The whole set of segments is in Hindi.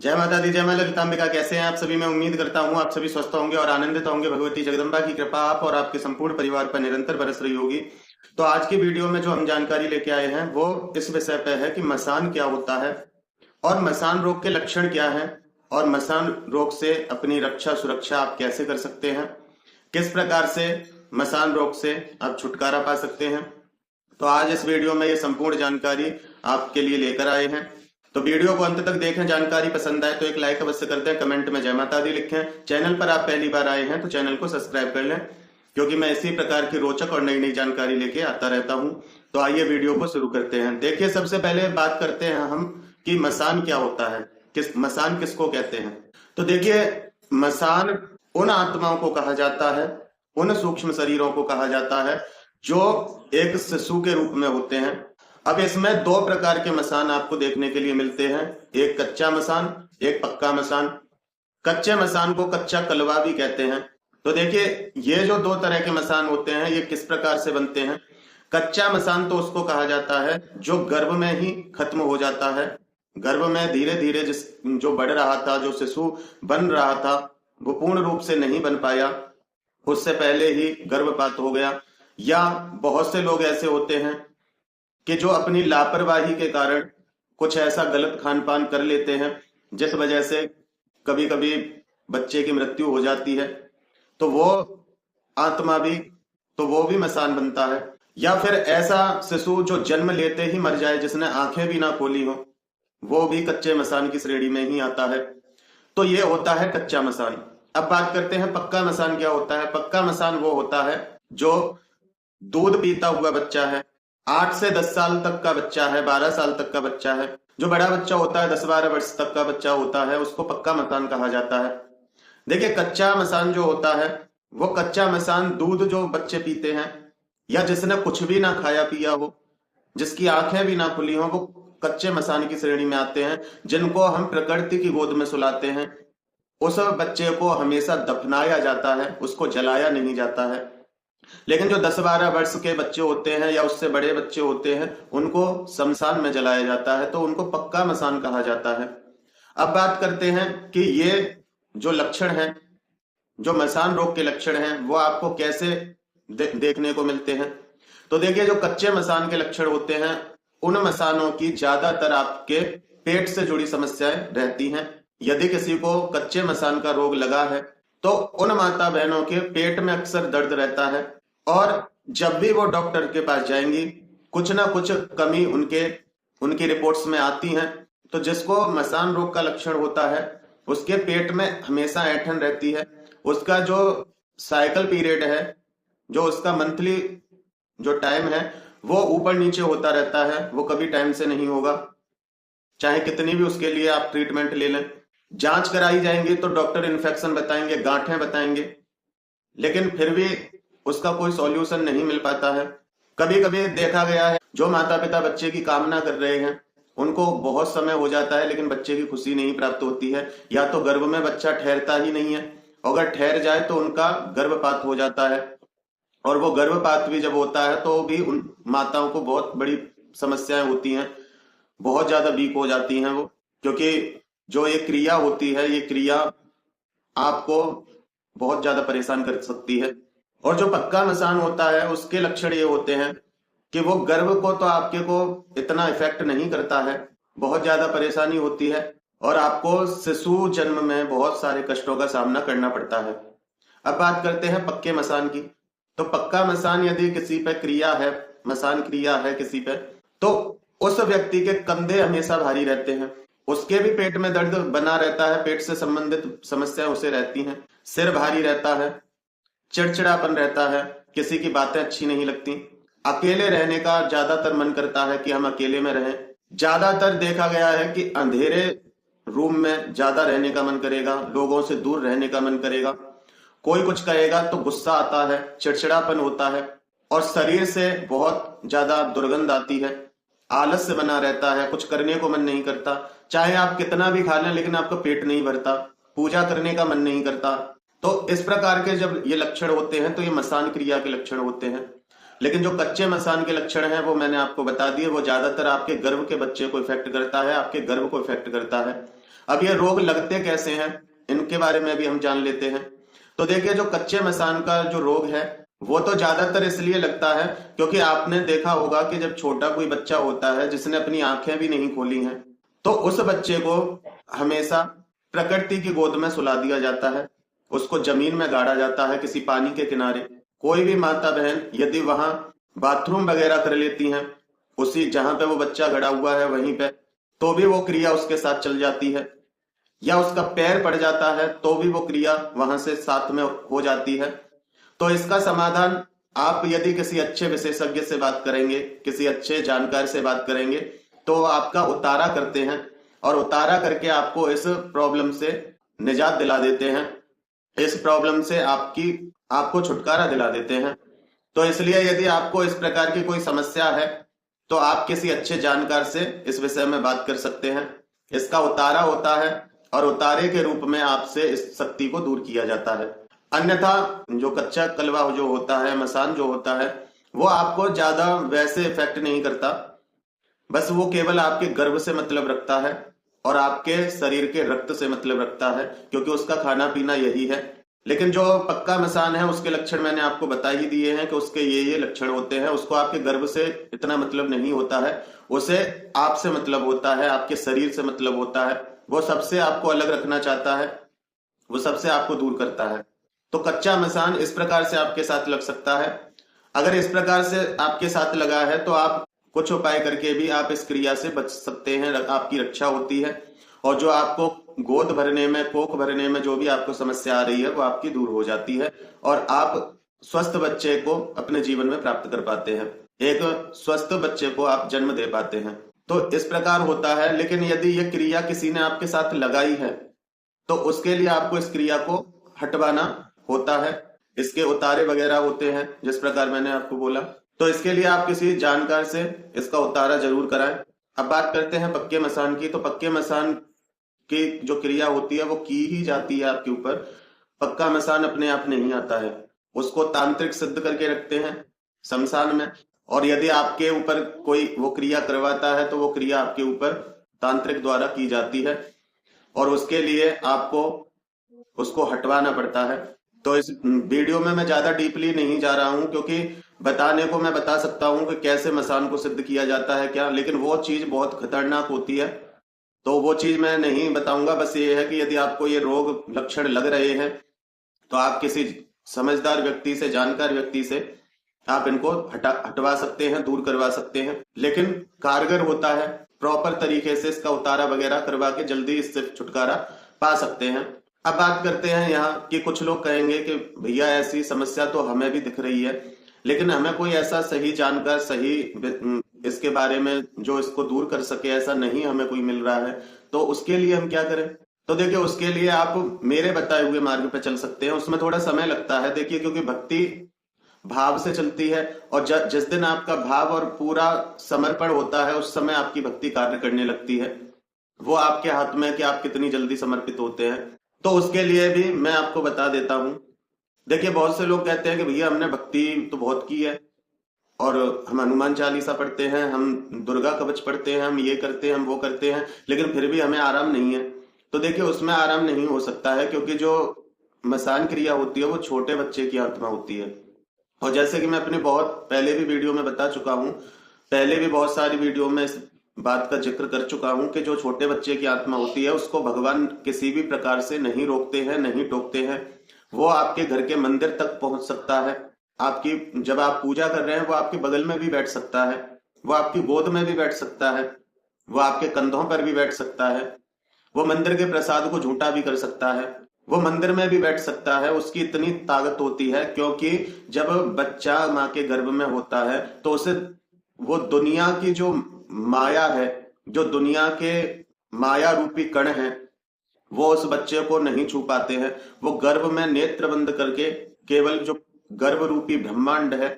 जय माता दी, जय मां ललितांबिका। कैसे हैं आप सभी? मैं उम्मीद करता हूँ आप सभी स्वस्थ होंगे और आनंदित होंगे। भगवती जगदम्बा की कृपा आप और आपके संपूर्ण परिवार पर निरंतर बरस रही होगी। तो आज की वीडियो में जो हम जानकारी लेके आए हैं वो इस विषय पे है कि मसान क्या होता है और मसान रोग के लक्षण क्या हैं और मसान रोग से अपनी रक्षा सुरक्षा आप कैसे कर सकते हैं, किस प्रकार से मसान रोग से आप छुटकारा पा सकते हैं। तो आज इस वीडियो में ये संपूर्ण जानकारी आपके लिए लेकर आए हैं। तो वीडियो को अंत तक देखें। जानकारी पसंद आए तो एक लाइक अवश्य कर दें, कमेंट में जय माता दी लिखें। चैनल पर आप पहली बार आए हैं तो चैनल को सब्सक्राइब कर लें, क्योंकि मैं इसी प्रकार की रोचक और नई नई जानकारी लेके आता रहता हूं। तो आइए वीडियो को शुरू करते हैं। देखिए, सबसे पहले बात करते हैं हम कि मसान क्या होता है, मसान किसको कहते हैं। तो देखिए, मसान उन आत्माओं को कहा जाता है, उन सूक्ष्म शरीरों को कहा जाता है जो एक शिशु के रूप में होते हैं। अब इसमें दो प्रकार के मसान आपको देखने के लिए मिलते हैं, एक कच्चा मसान, एक पक्का मसान। कच्चे मसान को कच्चा कलवा भी कहते हैं। तो देखिए, ये जो दो तरह के मसान होते हैं ये किस प्रकार से बनते हैं। कच्चा मसान तो उसको कहा जाता है जो गर्भ में ही खत्म हो जाता है। गर्भ में धीरे धीरे जो बढ़ रहा था, जो शिशु बन रहा था, वो पूर्ण रूप से नहीं बन पाया, उससे पहले ही गर्भपात हो गया। या बहुत से लोग ऐसे होते हैं कि जो अपनी लापरवाही के कारण कुछ ऐसा गलत खान पान कर लेते हैं जिस वजह से कभी कभी बच्चे की मृत्यु हो जाती है। तो वो आत्मा भी, तो वो भी मसान बनता है। या फिर ऐसा शिशु जो जन्म लेते ही मर जाए, जिसने आंखें भी ना खोली हो, वो भी कच्चे मसान की श्रेणी में ही आता है। तो ये होता है कच्चा मसान। अब बात करते हैं पक्का मसान क्या होता है। पक्का मसान वो होता है जो दूध पीता हुआ बच्चा है, 8 से 10 साल तक का बच्चा है, 12 साल तक का बच्चा है। जो बड़ा बच्चा होता है, 10-12 वर्ष तक का बच्चा होता है, उसको पक्का मसान कहा जाता है। देखिए, कच्चा मसान जो होता है वो कच्चा मसान दूध जो बच्चे पीते हैं या जिसने कुछ भी ना खाया पिया हो, जिसकी आंखें भी ना खुली हो, वो कच्चे मसान की श्रेणी में आते हैं, जिनको हम प्रकृति की गोद में सुलाते हैं। उस बच्चे को हमेशा दफनाया जाता है, उसको जलाया नहीं जाता है। लेकिन जो 10-12 वर्ष के बच्चे होते हैं या उससे बड़े बच्चे होते हैं, उनको शमशान में जलाया जाता है, तो उनको पक्का मसान कहा जाता है। अब बात करते हैं कि ये जो लक्षण हैं, जो मसान रोग के लक्षण हैं, वो आपको कैसे देखने को मिलते हैं। तो देखिए, जो कच्चे मसान के लक्षण होते हैं, उन मसानों की ज्यादातर आपके पेट से जुड़ी समस्याएं रहती हैं। यदि किसी को कच्चे मसान का रोग लगा है तो उन माता बहनों के पेट में अक्सर दर्द रहता है, और जब भी वो डॉक्टर के पास जाएंगी कुछ ना कुछ कमी उनकी रिपोर्ट्स में आती हैं। तो जिसको मसान रोग का लक्षण होता है उसके पेट में हमेशा ऐंठन रहती है। उसका जो साइकिल पीरियड है, जो उसका मंथली जो टाइम है, वो ऊपर नीचे होता रहता है, वो कभी टाइम से नहीं होगा, चाहे कितनी भी उसके लिए आप ट्रीटमेंट ले लें। जांच कराई जाएंगी तो डॉक्टर इन्फेक्शन बताएंगे, गांठें बताएंगे, लेकिन फिर भी उसका कोई सॉल्यूशन नहीं मिल पाता है। कभी कभी देखा गया है जो माता पिता बच्चे की कामना कर रहे हैं उनको बहुत समय हो जाता है लेकिन बच्चे की खुशी नहीं प्राप्त होती है, या तो गर्भ में बच्चा ठहरता ही नहीं है, अगर ठहर जाए तो उनका गर्भपात हो जाता है। और वो गर्भपात भी जब होता है तो भी उन माताओं को बहुत बड़ी समस्याएं होती हैं, बहुत ज्यादा वीक हो जाती हैं वो, क्योंकि जो ये क्रिया होती है, ये क्रिया आपको बहुत ज्यादा परेशान कर सकती है। और जो पक्का मसान होता है उसके लक्षण ये होते हैं कि वो गर्भ को तो आपके को इतना इफेक्ट नहीं करता है, बहुत ज्यादा परेशानी होती है और आपको शिशु जन्म में बहुत सारे कष्टों का सामना करना पड़ता है। अब बात करते हैं पक्के मसान की। तो पक्का मसान यदि किसी पे क्रिया है, मसान क्रिया है किसी पे, तो उस व्यक्ति के कंधे हमेशा भारी रहते हैं, उसके भी पेट में दर्द बना रहता है, पेट से संबंधित समस्या उसे रहती हैं, सिर भारी रहता है, चिड़चिड़ापन रहता है, किसी की बातें अच्छी नहीं लगती, अकेले रहने का ज्यादातर मन करता है कि हम अकेले में रहें। ज्यादातर देखा गया है कि अंधेरे रूम में ज्यादा रहने का मन करेगा, लोगों से दूर रहने का मन करेगा, कोई कुछ कहेगा तो गुस्सा आता है, चिड़चिड़ापन होता है और शरीर से बहुत ज्यादा दुर्गंध आती है, आलस्य बना रहता है, कुछ करने को मन नहीं करता, चाहे आप कितना भी खा लें लेकिन आपका पेट नहीं भरता, पूजा करने का मन नहीं करता। तो इस प्रकार के जब ये लक्षण होते हैं तो ये मसान क्रिया के लक्षण होते हैं। लेकिन जो कच्चे मसान के लक्षण हैं वो मैंने आपको बता दिए, वो ज्यादातर आपके गर्भ के बच्चे को इफेक्ट करता है, आपके गर्भ को इफेक्ट करता है। अब ये रोग लगते कैसे हैं, इनके बारे में भी हम जान लेते हैं। तो देखिए, जो कच्चे मसान का जो रोग है वो तो ज्यादातर इसलिए लगता है क्योंकि आपने देखा होगा कि जब छोटा कोई बच्चा होता है जिसने अपनी आंखें भी नहीं खोली हैं, तो उस बच्चे को हमेशा प्रकृति की गोद में सुला दिया जाता है, उसको जमीन में गाड़ा जाता है किसी पानी के किनारे। कोई भी माता बहन यदि वहां बाथरूम वगैरह कर लेती हैं उसी जहां पे वो बच्चा गड़ा हुआ है वहीं पे, तो भी वो क्रिया उसके साथ चल जाती है। या उसका पैर पड़ जाता है तो भी वो क्रिया वहां से साथ में हो जाती है। तो इसका समाधान आप यदि किसी अच्छे विशेषज्ञ से बात करेंगे, किसी अच्छे जानकार से बात करेंगे, तो वो आपका उतारा करते हैं और उतारा करके आपको इस प्रॉब्लम से निजात दिला देते हैं, इस प्रॉब्लम से आपको छुटकारा दिला देते हैं। तो इसलिए यदि आपको इस प्रकार की कोई समस्या है तो आप किसी अच्छे जानकार से इस विषय में बात कर सकते हैं। इसका उतारा होता है और उतारे के रूप में आपसे इस शक्ति को दूर किया जाता है। अन्यथा जो कच्चा कलवा जो होता है, मसान जो होता है, वो आपको ज्यादा वैसे इफेक्ट नहीं करता, बस वो केवल आपके गर्भ से मतलब रखता है और आपके शरीर के रक्त से मतलब रखता है, क्योंकि उसका खाना पीना यही है। लेकिन जो पक्का मसान है उसके लक्षण मैंने आपको बता ही दिए हैं कि उसके ये लक्षण होते हैं। उसको आपके गर्भ से इतना मतलब नहीं होता है, उसे आपसे मतलब होता है, आपके शरीर से मतलब होता है। वो सबसे आपको अलग रखना चाहता है, वो सबसे आपको दूर करता है। तो कच्चा मसान इस प्रकार से आपके साथ लग सकता है। अगर इस प्रकार से आपके साथ लगा है तो आप कुछ उपाय करके भी आप इस क्रिया से बच सकते हैं, आपकी रक्षा होती है। और जो आपको गोद भरने में, कोख भरने में जो भी आपको समस्या आ रही है वो आपकी दूर हो जाती है और आप स्वस्थ बच्चे को अपने जीवन में प्राप्त कर पाते हैं, एक स्वस्थ बच्चे को आप जन्म दे पाते हैं। तो इस प्रकार होता है। लेकिन यदि ये क्रिया किसी ने आपके साथ लगाई है तो उसके लिए आपको इस क्रिया को हटवाना होता है। इसके उतारे वगैरह होते हैं जिस प्रकार मैंने आपको बोला। तो इसके लिए आप किसी जानकार से इसका उतारा जरूर कराएं। अब बात करते हैं पक्के मसान की। तो पक्के मसान की जो क्रिया होती है वो की ही जाती है आपके ऊपर। पक्का मसान अपने आप नहीं आता है, उसको तांत्रिक सिद्ध करके रखते हैं शमशान में। और यदि आपके ऊपर कोई वो क्रिया करवाता है तो वो क्रिया आपके ऊपर तांत्रिक द्वारा की जाती है और उसके लिए आपको उसको हटवाना पड़ता है। तो इस वीडियो में मैं ज्यादा डीपली नहीं जा रहा हूं, क्योंकि बताने को मैं बता सकता हूं कि कैसे मसान को सिद्ध किया जाता है क्या, लेकिन वो चीज बहुत खतरनाक होती है, तो वो चीज मैं नहीं बताऊंगा। बस ये है कि यदि आपको ये रोग लक्षण लग रहे हैं तो आप किसी समझदार व्यक्ति से, जानकार व्यक्ति से आप इनको हटवा सकते हैं, दूर करवा सकते हैं। लेकिन कारगर होता है, प्रॉपर तरीके से इसका उतारा वगैरह करवा के जल्दी इससे छुटकारा पा सकते हैं। अब बात करते हैं यहाँ कि कुछ लोग कहेंगे कि भैया ऐसी समस्या तो हमें भी दिख रही है, लेकिन हमें कोई ऐसा सही जानकार, सही इसके बारे में जो इसको दूर कर सके, ऐसा नहीं हमें कोई मिल रहा है, तो उसके लिए हम क्या करें। तो देखिए, उसके लिए आप मेरे बताए हुए मार्ग पे चल सकते हैं। उसमें थोड़ा समय लगता है, देखिए, क्योंकि भक्ति भाव से चलती है और जिस दिन आपका भाव और पूरा समर्पण होता है उस समय आपकी भक्ति कार्य करने लगती है। वो आपके हाथ में है कि आप कितनी जल्दी समर्पित होते हैं। तो उसके लिए भी मैं आपको बता देता हूं। देखिए, बहुत से लोग कहते हैं कि भैया हमने भक्ति तो बहुत की है और हम हनुमान चालीसा पढ़ते हैं, हम दुर्गा कवच पढ़ते हैं, हम ये करते हैं, हम वो करते हैं, लेकिन फिर भी हमें आराम नहीं है। तो देखिए, उसमें आराम नहीं हो सकता है, क्योंकि जो मसान क्रिया होती है वो छोटे बच्चे की आत्मा होती है। और जैसे कि मैं अपने बहुत पहले भी वीडियो में बता चुका हूं, पहले भी बहुत सारी वीडियो में इस बात का जिक्र कर चुका हूं कि जो छोटे बच्चे की आत्मा होती है उसको भगवान किसी भी प्रकार से नहीं रोकते हैं, नहीं टोकते हैं। वो आपके घर के मंदिर तक पहुंच सकता है, आपकी जब आप पूजा कर रहे हैं वो आपके बगल में भी बैठ सकता है, वो आपकी गोद में भी बैठ सकता है, वो आपके कंधों पर भी बैठ सकता है, वो मंदिर के प्रसाद को झूठा भी कर सकता है, वो मंदिर में भी बैठ सकता है। उसकी इतनी ताकत होती है, क्योंकि जब बच्चा माँ के गर्भ में होता है तो उसे वो दुनिया की जो माया है, जो दुनिया के माया रूपी कण है, वो उस बच्चे को नहीं छू पाते हैं। वो गर्भ में नेत्र बंद करके केवल जो गर्भ रूपी ब्रह्मांड है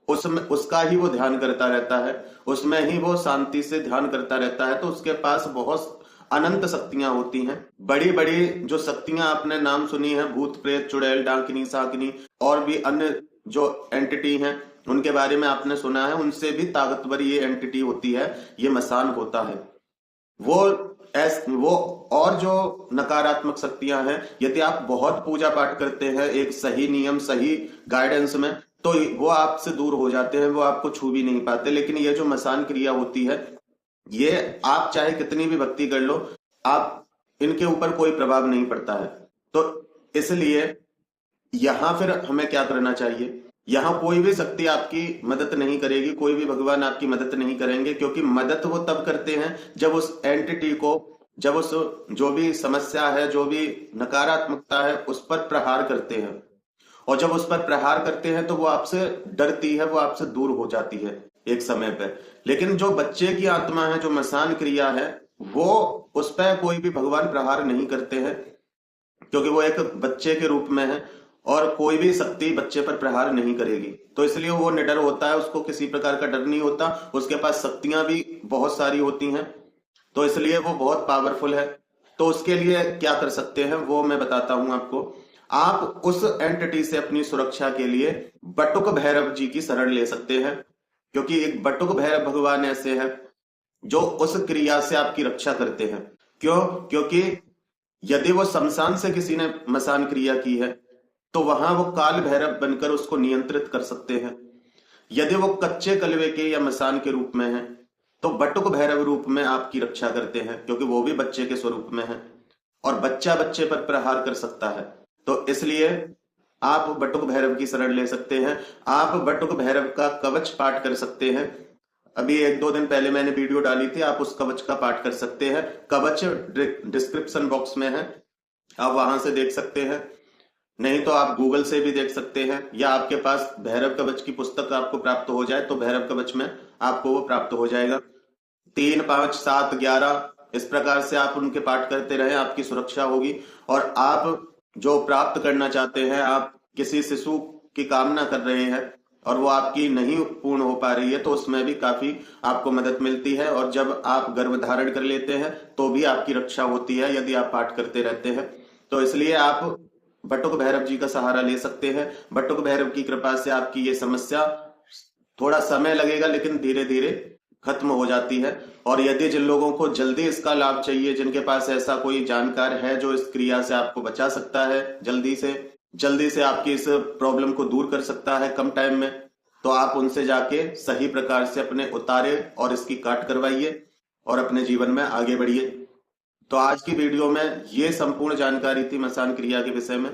उसमें उसका ही वो ध्यान करता रहता है, उसमें ही वो शांति से ध्यान करता रहता है। तो उसके पास बहुत अनंत शक्तियां होती हैं, बड़ी बड़ी जो शक्तियां आपने नाम सुनी है, भूत प्रेत चुड़ैल डाकिनी शाकिनी और भी अन्य जो एंटिटी हैं उनके बारे में आपने सुना है, उनसे भी ताकतवर ये एंटिटी होती है, ये मसान होता है। वो वो और जो नकारात्मक शक्तियां हैं, यदि आप बहुत पूजा पाठ करते हैं एक सही नियम सही गाइडेंस में, तो वो आपसे दूर हो जाते हैं, वो आपको छू भी नहीं पाते। लेकिन ये जो मसान क्रिया होती है, ये आप चाहे कितनी भी भक्ति कर लो, आप इनके ऊपर कोई प्रभाव नहीं पड़ता है। तो इसलिए यहां फिर हमें क्या करना चाहिए, यहां कोई भी शक्ति आपकी मदद नहीं करेगी, कोई भी भगवान आपकी मदद नहीं करेंगे, क्योंकि मदद वो तब करते हैं जब उस एंटिटी को, जब उस जो भी समस्या है, जो भी नकारात्मकता है, उस पर प्रहार करते हैं। और जब उस पर प्रहार करते हैं तो वो आपसे डरती है, वो आपसे दूर हो जाती है एक समय पे। लेकिन जो बच्चे की आत्मा है, जो मसान क्रिया है, वो उस पर कोई भी भगवान प्रहार नहीं करते हैं, क्योंकि वो एक बच्चे के रूप में है और कोई भी शक्ति बच्चे पर प्रहार नहीं करेगी। तो इसलिए वो निडर होता है, उसको किसी प्रकार का डर नहीं होता, उसके पास शक्तियां भी बहुत सारी होती हैं, तो इसलिए वो बहुत पावरफुल है। तो उसके लिए क्या कर सकते हैं वो मैं बताता हूं आपको। आप उस एंटिटी से अपनी सुरक्षा के लिए बटुक भैरव जी की शरण ले सकते हैं, क्योंकि एक बटुक भैरव भगवान ऐसे हैं जो उस क्रिया से आपकी रक्षा करते हैं। क्यों? क्योंकि यदि वो शमशान से किसी ने मसान क्रिया की है, तो वहां वो काल भैरव बनकर उसको नियंत्रित कर सकते हैं। यदि वो कच्चे कलवे के या मसान के रूप में है, तो बटुक भैरव रूप में आपकी रक्षा करते हैं, क्योंकि वो भी बच्चे के स्वरूप में है और बच्चा बच्चे पर प्रहार कर सकता है। तो इसलिए आप बटुक भैरव की शरण ले सकते हैं। आप बटुक भैरव का कवच पाठ कर सकते हैं। अभी 1-2 दिन पहले मैंने वीडियो डाली थी, आप उस कवच का पाठ कर सकते हैं। कवच डिस्क्रिप्शन बॉक्स में है, आप वहां से देख सकते हैं, नहीं तो आप गूगल से भी देख सकते हैं, या आपके पास भैरव कवच की पुस्तक आपको प्राप्त हो जाए तो भैरव कवच में आपको वो प्राप्त हो जाएगा। 3, 5, 7, 11 इस प्रकार से आप उनके पाठ करते रहे, आपकी सुरक्षा होगी। और आप जो प्राप्त करना चाहते हैं, आप किसी शिशु की कामना कर रहे हैं और वो आपकी नहीं पूर्ण हो पा रही है, तो उसमें भी काफी आपको मदद मिलती है। और जब आप गर्भ धारण कर लेते हैं तो भी आपकी रक्षा होती है, यदि आप पाठ करते रहते हैं। तो इसलिए आप बटुक भैरव जी का सहारा ले सकते हैं। बटुक भैरव की कृपा से आपकी ये समस्या, थोड़ा समय लगेगा लेकिन धीरे धीरे खत्म हो जाती है। और यदि जिन लोगों को जल्दी इसका लाभ चाहिए, जिनके पास ऐसा कोई जानकार है जो इस क्रिया से आपको बचा सकता है, जल्दी से आपकी इस प्रॉब्लम को दूर कर सकता है कम टाइम में, तो आप उनसे जाके सही प्रकार से अपने उतारे और इसकी काट करवाइए और अपने जीवन में आगे बढ़िए। तो आज की वीडियो में ये संपूर्ण जानकारी थी मसान क्रिया के विषय में।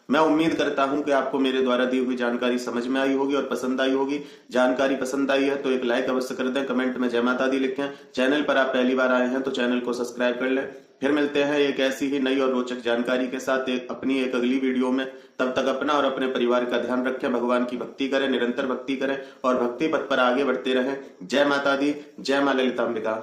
मैं उम्मीद करता हूं कि आपको मेरे द्वारा दी हुई जानकारी समझ में आई होगी और पसंद आई होगी। जानकारी पसंद आई है तो एक लाइक अवश्य कर दें, कमेंट में जय माता दी लिखें। चैनल पर आप पहली बार आए हैं तो चैनल को सब्सक्राइब कर लें। फिर मिलते हैं एक ऐसी ही नई और रोचक जानकारी के साथ अपनी एक अगली वीडियो में। तब तक अपना और अपने परिवार का ध्यान रखें, भगवान की भक्ति करें, निरंतर भक्ति करें और भक्ति पथ पर आगे बढ़ते रहें। जय माता दी, जय मां ललितांबिका।